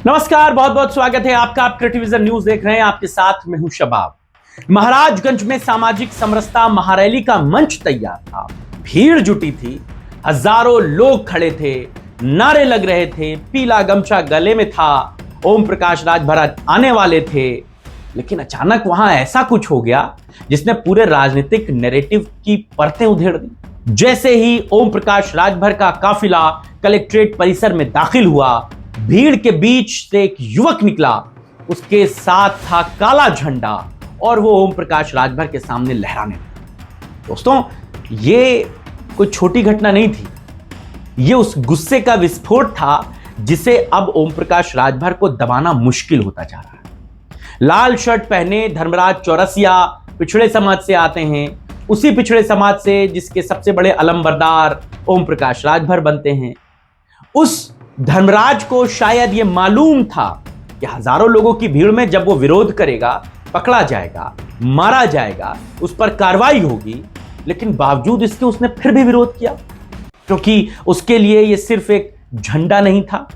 नमस्कार, बहुत बहुत स्वागत है आपका। आप क्रिएटिविजन न्यूज देख रहे हैं, आपके साथ मैं हूं शबाब। महाराजगंज में सामाजिक समरसता महारैली का मंच तैयार था, भीड़ जुटी थी, हजारों लोग खड़े थे, नारे लग रहे थे, पीला गमछा गले में था, ओम प्रकाश राजभर आने वाले थे। लेकिन अचानक वहां ऐसा कुछ हो गया जिसने पूरे राजनीतिक नैरेटिव की परतें उधेड़ दी। जैसे ही ओम प्रकाश राजभर का काफिला कलेक्ट्रेट परिसर में दाखिल हुआ, भीड़ के बीच से एक युवक निकला, उसके साथ था काला झंडा और वो ओम प्रकाश राजभर के सामने लहराने लगा। दोस्तों, ये कोई छोटी घटना नहीं थी, ये उस गुस्से का विस्फोट था जिसे अब ओम प्रकाश राजभर को दबाना मुश्किल होता जा रहा है। लाल शर्ट पहने धर्मराज चौरसिया पिछड़े समाज से आते हैं, उसी पिछड़े समाज से जिसके सबसे बड़े अलमबरदार ओम प्रकाश राजभर बनते हैं। उस धर्मराज को शायद यह मालूम था कि हजारों लोगों की भीड़ में जब वो विरोध करेगा, पकड़ा जाएगा, मारा जाएगा, उस पर कार्रवाई होगी। लेकिन बावजूद इसके उसने फिर भी विरोध किया, क्योंकि उसके लिए यह सिर्फ एक झंडा नहीं था,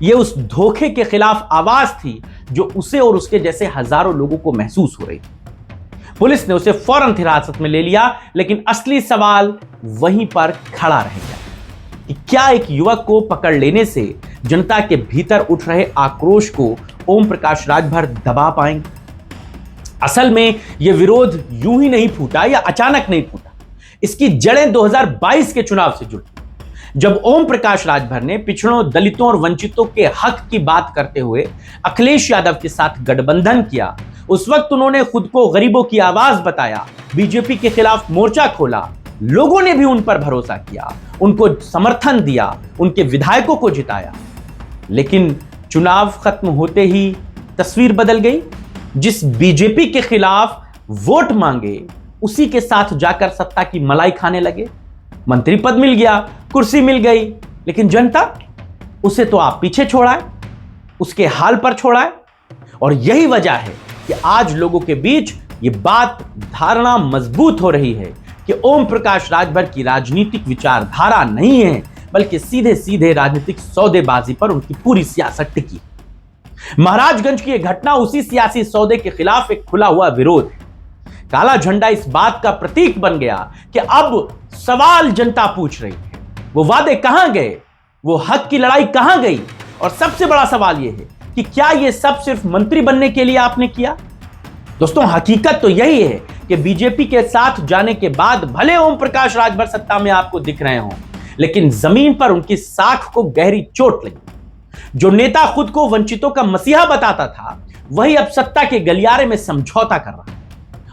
यह उस धोखे के खिलाफ आवाज थी जो उसे और उसके जैसे हजारों लोगों को महसूस हो रही थी। पुलिस ने उसे फौरन हिरासत में ले लिया, लेकिन असली सवाल वहीं पर खड़ा रह गया कि क्या एक युवक को पकड़ लेने से जनता के भीतर उठ रहे आक्रोश को ओम प्रकाश राजभर दबा पाएंगे? असल में यह विरोध यूं ही नहीं फूटा या अचानक नहीं फूटा, इसकी जड़ें 2022 के चुनाव से जुड़ी, जब ओम प्रकाश राजभर ने पिछड़ों, दलितों और वंचितों के हक की बात करते हुए अखिलेश यादव के साथ गठबंधन किया। उस वक्त उन्होंने खुद को गरीबों की आवाज बताया, बीजेपी के खिलाफ मोर्चा खोला, लोगों ने भी उन पर भरोसा किया, उनको समर्थन दिया, उनके विधायकों को जिताया। लेकिन चुनाव खत्म होते ही तस्वीर बदल गई। जिस बीजेपी के खिलाफ वोट मांगे, उसी के साथ जाकर सत्ता की मलाई खाने लगे। मंत्री पद मिल गया, कुर्सी मिल गई, लेकिन जनता उसे तो आप पीछे छोड़ाए, उसके हाल पर छोड़ाए। और यही वजह है कि आज लोगों के बीच ये बात धारणा मजबूत हो रही है कि ओम प्रकाश राजभर की राजनीतिक विचारधारा नहीं है, बल्कि सीधे सीधे राजनीतिक सौदेबाजी पर उनकी पूरी सियासत टिकी। महाराजगंज की यह घटना उसी सियासी सौदे के खिलाफ एक खुला हुआ विरोध है। काला झंडा इस बात का प्रतीक बन गया कि अब सवाल जनता पूछ रही है, वो वादे कहां गए, वो हक की लड़ाई कहां गई? और सबसे बड़ा सवाल यह है कि क्या यह सब सिर्फ मंत्री बनने के लिए आपने किया? दोस्तों, हकीकत तो यही है कि बीजेपी के साथ जाने के बाद भले ओम प्रकाश राजभर सत्ता में आपको दिख रहे हों, लेकिन जमीन पर उनकी साख को गहरी चोट लगी। जो नेता खुद को वंचितों का मसीहा बताता था, वही अब सत्ता के गलियारे में समझौता कर रहा है।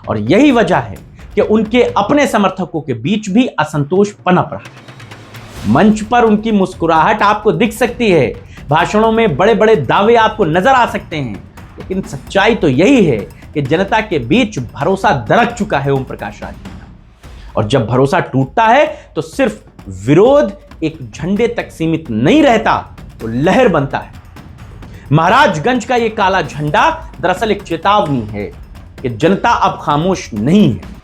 और यही वजह है कि उनके अपने समर्थकों के बीच भी असंतोष पनप रहा है। मंच पर उनकी मुस्कुराहट आपको दिख सकती है, भाषणों में बड़े बड़े दावे आपको नजर आ सकते हैं, लेकिन सच्चाई तो यही है कि जनता के बीच भरोसा दरक चुका है ओम प्रकाश राजभर का। और जब भरोसा टूटता है तो सिर्फ विरोध एक झंडे तक सीमित नहीं रहता, तो लहर बनता है। महाराजगंज का यह काला झंडा दरअसल एक चेतावनी है कि जनता अब खामोश नहीं है।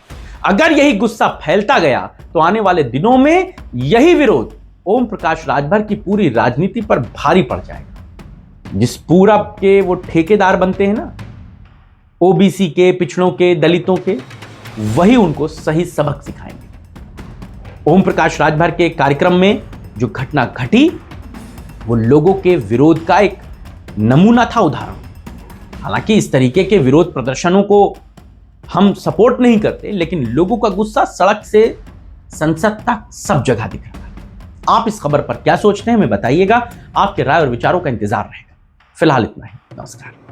अगर यही गुस्सा फैलता गया तो आने वाले दिनों में यही विरोध ओम प्रकाश राजभर की पूरी राजनीति पर भारी पड़ जाएगा। जिस पूरब के वो ठेकेदार बनते हैं ना, ओबीसी के, पिछड़ों के, दलितों के, वही उनको सही सबक सिखाएंगे। ओम प्रकाश राजभर के कार्यक्रम में जो घटना घटी, वो लोगों के विरोध का एक नमूना था, उदाहरण। हालांकि इस तरीके के विरोध प्रदर्शनों को हम सपोर्ट नहीं करते, लेकिन लोगों का गुस्सा सड़क से संसद तक सब जगह दिख रहा है। आप इस खबर पर क्या सोचते हैं, हमें बताइएगा। आपके राय और विचारों का इंतजार रहेगा। फिलहाल इतना ही, नमस्कार।